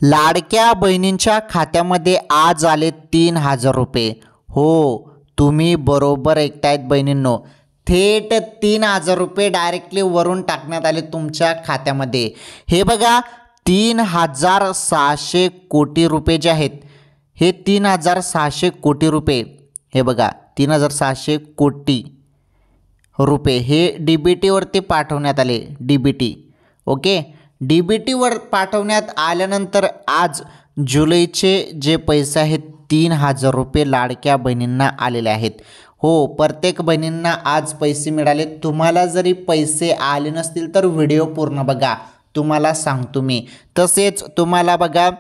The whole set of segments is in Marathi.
लाडक्या बहिणींच्या खात्यामध्ये आज आले 3,000 रुपये। हो, तुम्ही बरोबर ऐकतायत बहिणींनो, थेट 3,000 रुपये डायरेक्टली वरून टाकण्यात आले तुमच्या खात्यामध्ये। हे बघा 3,600 कोटी रुपये जे आहेत, हे 3,600 कोटी रुपये, हे बघा 3,600 कोटी रुपये हे DBT वरती पाठवण्यात आले। DBT ओके, DBT वर पाठवण्यात आल्यानंतर आज जुलैचे जे पैसे आहेत 3,000 रुपये लाडक्या बहिणींना आलेले आहेत। हो, प्रत्येक बहिणींना आज पैसे मिळाले। तुम्हाला जरी पैसे आले नसतील तर व्हिडिओ पूर्ण बघा, तुम्हाला सांगतो मी। तसेच तुम्हाला बघा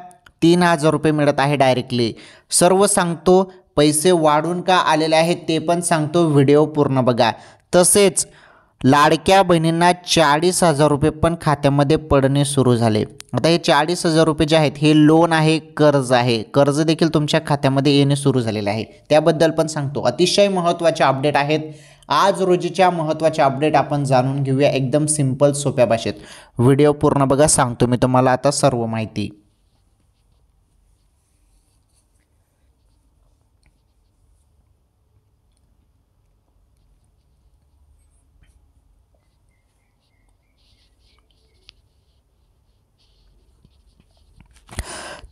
3,000 रुपये मिळत आहे डायरेक्टली, सर्व सांगतो। पैसे वाढून का आलेले आहेत ते पण सांगतो, व्हिडिओ पूर्ण बघा। तसेच लाडक्या बहिणींना 40,000 रुपये पण खात्यामध्ये पडणे सुरू झाले। आता हे 40,000 रुपये जे आहेत हे लोन आहे, कर्ज आहे, कर्ज देखील तुमच्या खात्यामध्ये येणे सुरू झालेले आहे, त्याबद्दल पण सांगतो। अतिशय महत्त्वाचे अपडेट आहेत आज रोजीच्या, महत्त्वाचे अपडेट आपण जाणून घेऊया एकदम सिंपल सोप्या भाषेत। व्हिडिओ पूर्ण बघा, सांगतो मी तुम्हाला आता सर्व माहिती।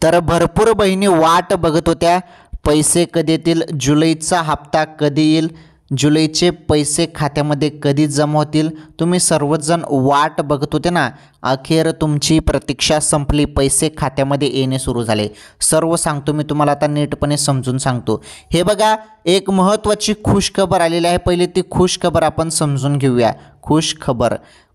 तर भरपूर बहिणी वाट बघत होत्या, पैसे कधी येतील, जुलैचा हप्ता कधी येईल, जुलैचे पैसे खात्यामध्ये कधी जमा होतील, तुम्ही सर्वजण वाट बघत होते ना। अखेर तुमची प्रतीक्षा संपली, पैसे खात्यामध्ये येणे सुरू झाले। सर्व सांगतो मी तुम्हाला आता, नीटपणे समजून सांगतो। हे बघा एक महत्त्वाची खुशखबर आलेली आहे, पहिले ती खुशखबर आपण समजून घेऊया।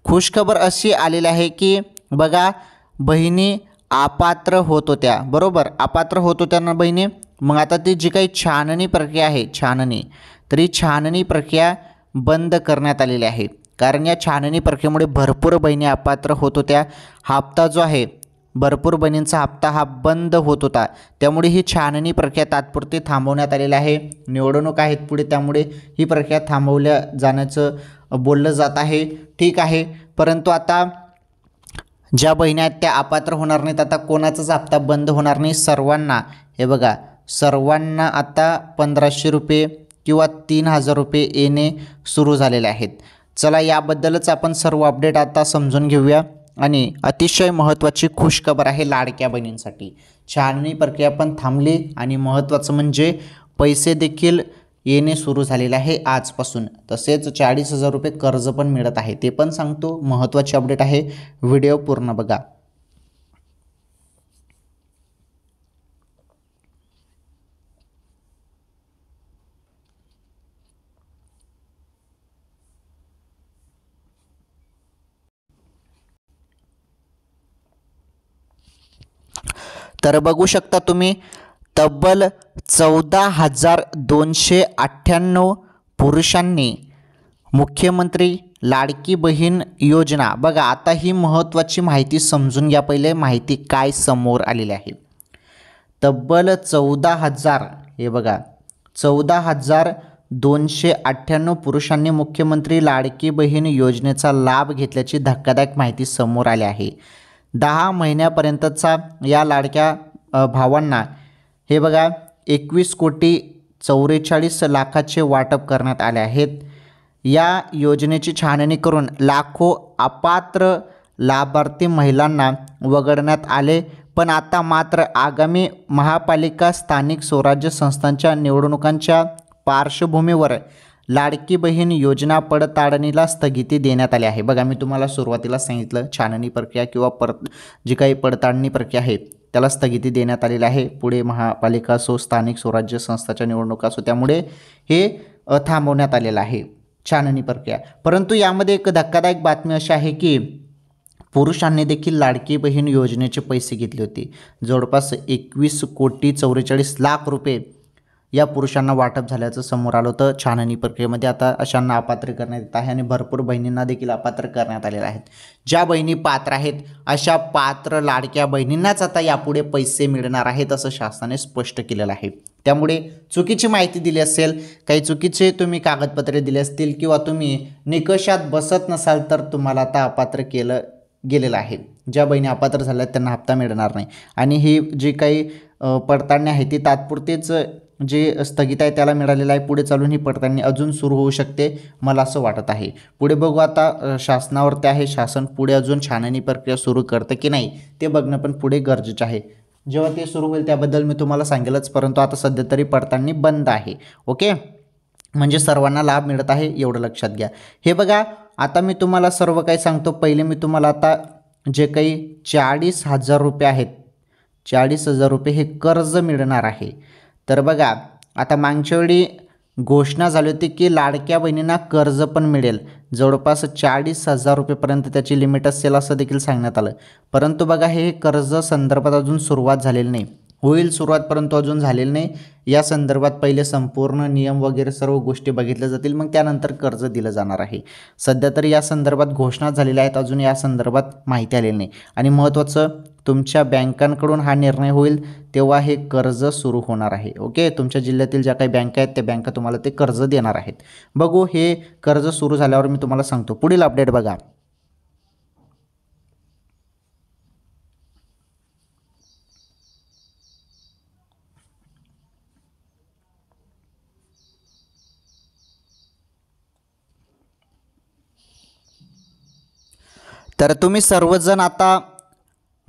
खुशखबर अशी आलेली आहे की बघा, बहिणी अपात्र होत होत्या, बरोबर, अपात्र होत होत्या ना बहिणी। मग आता ती जी काही छाननी प्रक्रिया आहे, तरी छाननी प्रक्रिया बंद करण्यात आलेली आहे, कारण या छाननी प्रक्रियेमुळे भरपूर बहिणी अपात्र होत होत्या। हप्ता जो आहे, भरपूर बहिणींचा हप्ता हा बंद होत होता, त्यामुळे ही छाननी प्रक्रिया तात्पुरती थांबवण्यात आलेली आहे। निवडणूक आहेत पुढे, त्यामुळे ही प्रक्रिया थांबवल्या जाण्याचं बोललं जात आहे, ठीक आहे। परंतु आता ज्या बहिणी आहेत त्या अपात्र होणार नाहीत, आता कोणाचाच हप्ता बंद होणार नाही, सर्वांना, हे बघा सर्वांना आता 1,500 रुपये किंवा 3,000 रुपये येणे सुरू झालेले आहेत। चला याबद्दलच आपण सर्व अपडेट आता समजून घेऊया। आणि अतिशय महत्त्वाची खुशखबर आहे लाडक्या बहिणींसाठी, छाननी प्रक्रिया पण थांबली आणि महत्त्वाचं म्हणजे पैसे देखील येणे सुरू झालेले आहे आजपासून। तसेच 40,000 रुपये कर्ज पण मिळत आहे, ते पण सांगतो, महत्त्वाचे अपडेट आहे, व्हिडिओ पूर्ण बघा। तर बघू शकता तुम्ही, तब्बल 14,298 पुरुषांनी मुख्यमंत्री लाडकी बहीण योजना, बघा आता ही महत्त्वाची माहिती समजून घ्या, पहिले माहिती काय समोर आलेली आहे। तब्बल 14,000, हे बघा 14,298 पुरुषांनी मुख्यमंत्री लाडकी बहीण योजनेचा लाभ घेतल्याची धक्कादायक माहिती समोर आली आहे। 10 महिन्यापर्यंतचा या लाडक्या भावांना, हे बघा 21,44,00,000चे वाटप करण्यात आले आहेत। या योजनेची छाननी करून लाखो अपात्र लाभार्थी महिलांना वगळण्यात आले, पण आता मात्र आगामी महापालिका स्थानिक स्वराज्य संस्थांच्या निवडणुकांच्या पार्श्वभूमीवर लाडकी बहीण योजना पडताळणीला स्थगिती देण्यात आली आहे। बघा मी तुम्हाला सुरुवातीला सांगितलं, छाननी प्रक्रिया किंवा जी काही पडताळणी प्रक्रिया आहे त्याला स्थगिती देण्यात आलेली आहे। पुढे महापालिका असो, स्थानिक स्वराज्य संस्थाच्या निवडणुका असो, त्यामुळे हे थांबवण्यात आलेलं आहे छाननी प्रक्रिया। परंतु यामध्ये एक धक्कादायक बातमी अशी आहे की पुरुषांनी देखील लाडकी बहीण योजनेचे पैसे घेतले होते, जवळपास 21,44,00,000 रुपये या पुरुषांना वाटप झाल्याचं समोर आलं होतं छाननी प्रक्रियेमध्ये। आता अशांना अपात्र करण्यात येत आहे आणि भरपूर बहिणींना देखील अपात्र करण्यात आलेले आहेत। ज्या बहिणी पात्र आहेत अशा पात्र लाडक्या बहिणींनाच आता यापुढे पैसे मिळणार आहेत, असं शासनाने स्पष्ट केलेलं आहे। त्यामुळे चुकीची माहिती दिली असेल, काही चुकीचे तुम्ही कागदपत्रे दिले असतील किंवा तुम्ही निकषात बसत नसाल तर तुम्हाला आता अपात्र केलं गेलेलं आहे। ज्या बहिणी अपात्र झाल्या त्यांना हप्ता मिळणार नाही. आणि ही जी काही पडताळणी आहे ती तात्पुरतीच जे स्थगित आहे त्याला मिळालेलं आहे. पुढे चालून ही पडताळणी अजून सुरू होऊ शकते मला असं वाटत आहे. पुढे बघू आता शासनावरती आहे, शासन पुढे अजून छाननी प्रक्रिया सुरू करतं की नाही ते बघणं पण पुढे गरजेचं आहे. जेव्हा ते सुरू होईल त्याबद्दल मी तुम्हाला सांगेलच, परंतु आता सध्या तरी पडताळणी बंद आहे. ओके, म्हणजे सर्वांना लाभ मिळत आहे एवढं लक्षात घ्या. हे बघा आता मी तुम्हाला सर्व काही सांगतो. पहिले मी तुम्हाला आता जे काही 40,000 रुपये आहेत, 40,000 रुपये हे कर्ज मिळणार आहे. तर बघा आता मागच्या वेळी घोषणा झाली होती की लाडक्या बहिणींना कर्ज पण मिळेल, जवळपास 40,000 रुपयेपर्यंत त्याची लिमिट असेल असं देखील सांगण्यात आलं. परंतु बघा हे कर्ज संदर्भात अजून सुरुवात झालेली नाही, होईल सुरुवात परंतु अजून झालेली नाही. या संदर्भात पहिले संपूर्ण नियम वगैरे सर्व गोष्टी बघितल्या जातील, मग त्यानंतर कर्ज दिलं जाणार आहे. सध्या तरी या संदर्भात घोषणा झालेल्या आहेत, अजून या संदर्भात माहिती आलेली नाही. आणि महत्त्वाचं तुमच्या बँकांकडून हा निर्णय होईल तेव्हा हे कर्ज सुरू होणार आहे. ओके, तुमच्या जिल्ह्यातील ज्या काही बँका आहेत त्या बँका तुम्हाला ते कर्ज देणार आहेत. बघू हे कर्ज सुरू झाल्यावर मी तुम्हाला सांगतो. पुढील अपडेट बघा. तर तुम्ही सर्वजण आता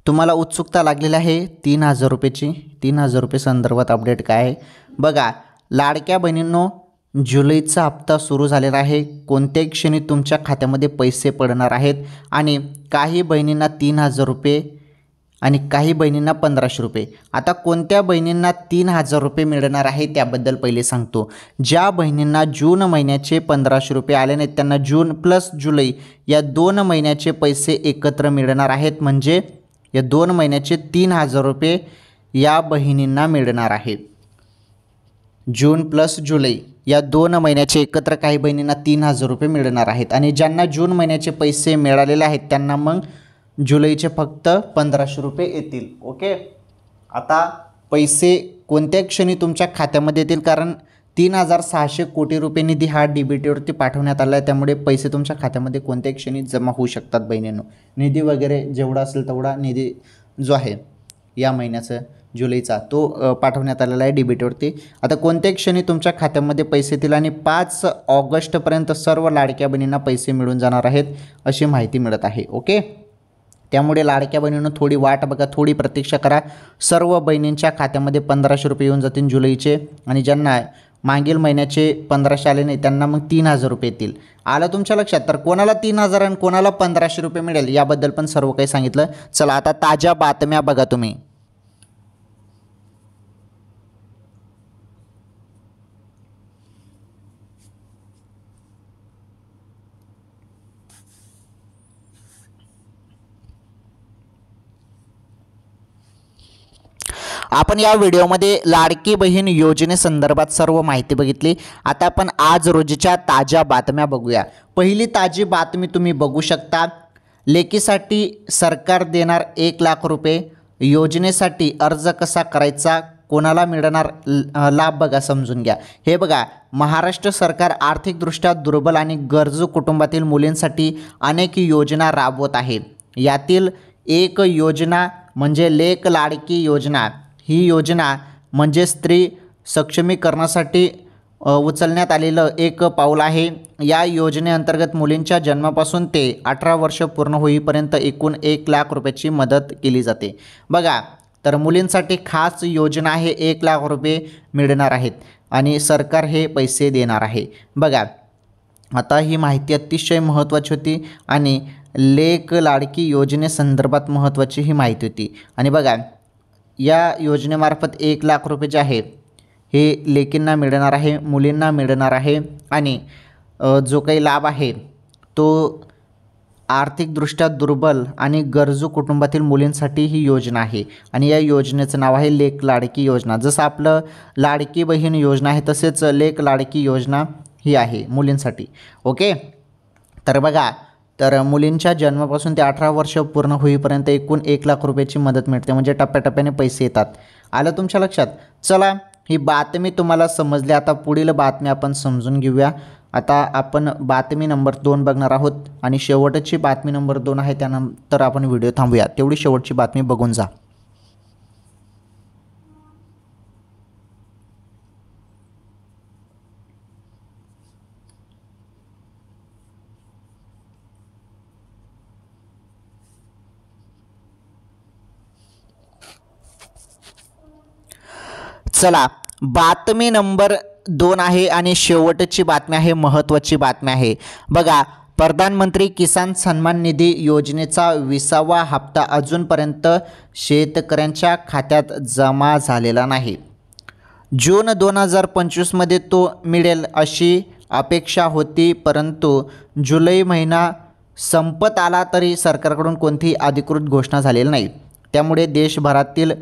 तुम्हाला उत्सुकता लागलेली आहे 3,000 रुपयेची. 3,000 रुपये संदर्भात अपडेट काय आहे बघा. लाडक्या बहिणींनो, जुलैचा हप्ता सुरू झालेला आहे. कोणत्याही क्षणी तुमच्या खात्यामध्ये पैसे पडणार आहेत. आणि काही बहिणींना 3,000 रुपये आणि काही बहिणींना 1,500 रुपये. आता कोणत्या बहिणींना 3,000 रुपये मिळणार आहे त्याबद्दल पहिले सांगतो. ज्या बहिणींना जून महिन्याचे 1,500 रुपये आले नाहीत त्यांना जून प्लस जुलै या 2 महिन्याचे पैसे एकत्र मिळणार आहेत. म्हणजे या 2 महिन्याचे 3,000 रुपये या बहिणींना मिळणार आहे. जून प्लस जुलै या 2 महिन्याचे एकत्र काही बहिणींना 3,000 रुपये मिळणार आहेत. आणि ज्यांना जून महिन्याचे पैसे मिळालेले आहेत त्यांना मग जुलैचे फक्त 1,500 रुपये येतील. ओके, आता पैसे कोणत्या क्षणी तुमच्या खात्यामध्ये येतील, कारण 3,600 कोटी रुपये निधी हा DBTवरती पाठवण्यात आला आहे. त्यामुळे पैसे तुमच्या खात्यामध्ये कोणत्याही क्षणी जमा होऊ शकतात बहिणींनो. निधी वगैरे जेवढा असेल तेवढा निधी जो आहे या महिन्याचा जुलैचा तो पाठवण्यात आलेला आहे DBTवरती. आता कोणत्याही क्षणी तुमच्या खात्यामध्ये पैसे येतील आणि 5 ऑगस्टपर्यंत सर्व लाडक्या बहिणींना पैसे मिळून जाणार आहेत अशी माहिती मिळत आहे. ओके, त्यामुळे लाडक्या बहिणींनो थोडी वाट बघा, थोडी प्रतीक्षा करा. सर्व बहिणींच्या खात्यामध्ये 1,500 रुपये येऊन जातील जुलैचे. आणि ज्यांना मागील महिन्याचे 1,500 आले नाही त्यांना मग 3,000 रुपये येतील. आलं तुमच्या लक्षात. तर कोणाला 3,000 आणि कोणाला 1,500 रुपये मिळेल याबद्दल पण सर्व काही सांगितलं. चला आता ताज्या बातम्या बघा तुम्ही. आपण या व्हिडिओमध्ये लाडकी बहीण योजनेसंदर्भात सर्व माहिती बघितली. आता आपण आज रोजीच्या ताज्या बातम्या बघूया. पहिली ताजी बातमी तुम्ही बघू शकता. लेकीसाठी सरकार देणार 1,00,000 रुपये. योजनेसाठी अर्ज कसा करायचा, कोणाला मिळणार लाभ बघा, समजून घ्या. हे बघा, महाराष्ट्र सरकार आर्थिकदृष्ट्या दुर्बल आणि गरजू कुटुंबातील मुलींसाठी अनेक योजना राबवत आहे. यातील एक योजना म्हणजे लेक लाडकी योजना. ही योजना म्हणजे स्त्री सक्षमीकरणासाठी उचलण्यात आलेलं एक पाऊल आहे. या योजनेअंतर्गत मुलींच्या जन्मापासून ते 18 वर्ष पूर्ण होईपर्यंत एकूण 1,00,000 रुपयाची मदत केली जाते. बघा, तर मुलींसाठी खास योजना आहे. 1,00,000 रुपये मिळणार आहेत आणि सरकार हे पैसे देणार आहे. बघा, आता ही माहिती अतिशय महत्त्वाची होती आणि लेक लाडकी योजनेसंदर्भात महत्त्वाची ही माहिती होती. आणि बघा, या योजनेमार्फत 1,00,000 रुपये जे आहे हे लेकींना मिळणार आहे, मुलींना मिळणार आहे. आणि जो काही लाभ आहे तो आर्थिकदृष्ट्या दुर्बल आणि गरजू कुटुंबातील मुलींसाठी ही योजना आहे. आणि या योजनेचं नाव आहे लेक लाडकी योजना. जसं आपलं लाडकी बहीण योजना आहे तसेच लेक लाडकी योजना ही आहे मुलींसाठी. ओके, तर बघा, तर मुलींच्या जन्मापासून ते 18 वर्ष पूर्ण होईपर्यंत एकूण 1,00,000 रुपयाची मदत मिळते. म्हणजे टप्प्याटप्प्याने पैसे येतात. आलं तुमच्या लक्षात. चला, ही बातमी तुम्हाला समजली. आता पुढील बातमी आपण समजून घेऊया. आता आपण बातमी नंबर 2 बघणार आहोत आणि शेवटची बातमी नंबर 2 आहे, त्यानंतर आपण व्हिडिओ थांबूया. तेवढी शेवटची बातमी बघून जा. चला, बातमी नंबर 2 आहे आणि शेवटची बातमी आहे, महत्त्वाची बातमी आहे. बघा, प्रधानमंत्री किसान सन्मान निधी योजनेचा 20वा हप्ता अजूनपर्यंत शेतकऱ्यांच्या खात्यात जमा झालेला नाही. जून 2025मध्ये तो मिळेल अशी अपेक्षा होती, परंतु जुलै महिना संपत आला तरी सरकारकडून कोणतीही अधिकृत घोषणा झालेली नाही. त्यामुळे देशभरातील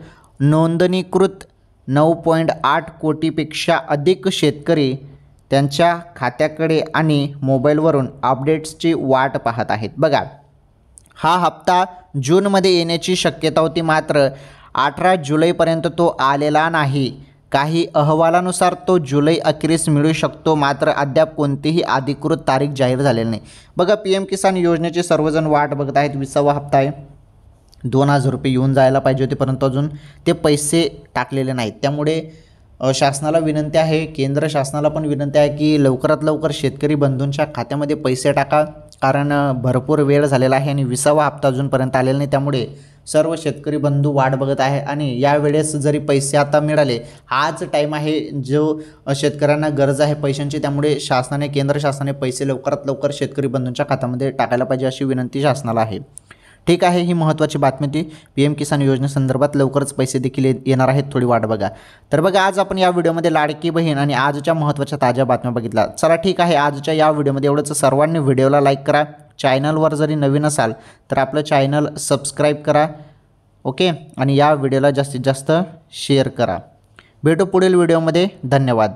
नोंदणीकृत 9.8 कोटीपेक्षा अधिक शेतकरी त्यांच्या खात्याकडे आणि मोबाईलवरून अपडेट्सची वाट पाहत आहेत. बघा, हा हप्ता जूनमध्ये येण्याची शक्यता होती, मात्र 18 जुलैपर्यंत तो आलेला नाही. काही अहवालानुसार तो जुलै अखेरीस मिळू शकतो, मात्र अद्याप कोणतीही अधिकृत तारीख जाहीर झालेली नाही. बघा, PM किसान योजनेचे सर्वजण वाट बघत आहेत. 20वा हप्ता आहे, 2,000 रुपये येऊन जायला पाहिजे होते, परंतु अजून ते पैसे टाकलेले नाहीत. त्यामुळे शासनाला विनंती आहे, केंद्र शासनाला पण विनंती आहे की लवकरात लवकर शेतकरी बंधूंच्या खात्यामध्ये पैसे टाका, कारण भरपूर वेळ झालेला आहे आणि 20वा हप्ता अजूनपर्यंत आलेला नाही. त्यामुळे सर्व शेतकरी बंधू वाट बघत आहे आणि यावेळेस जरी पैसे आता मिळाले, हाच टाईम आहे जो शेतकऱ्यांना गरज आहे पैशांची. त्यामुळे शासनाने, केंद्र शासनाने पैसे लवकरात लवकर शेतकरी बंधूंच्या खात्यामध्ये टाकायला पाहिजे अशी विनंती शासनाला आहे. ठीक आहे, ही महत्त्वाची बातमी होती. PM किसान योजनेसंदर्भात लवकरच पैसे देखील येणार आहेत, थोडी वाट बघा. तर बघा, आज आपण या व्हिडिओमध्ये लाडकी बहीण आणि आजच्या महत्त्वाच्या ताज्या बातम्या बघितल्या. चला, ठीक आहे, आजच्या या व्हिडिओमध्ये एवढंच. सर्वांनी व्हिडिओला लाईक करा. चॅनलवर जरी नवीन असाल तर आपलं चॅनल सबस्क्राईब करा, ओके, आणि या व्हिडिओला जास्तीत जास्त शेअर करा. भेटू पुढील व्हिडिओमध्ये. धन्यवाद.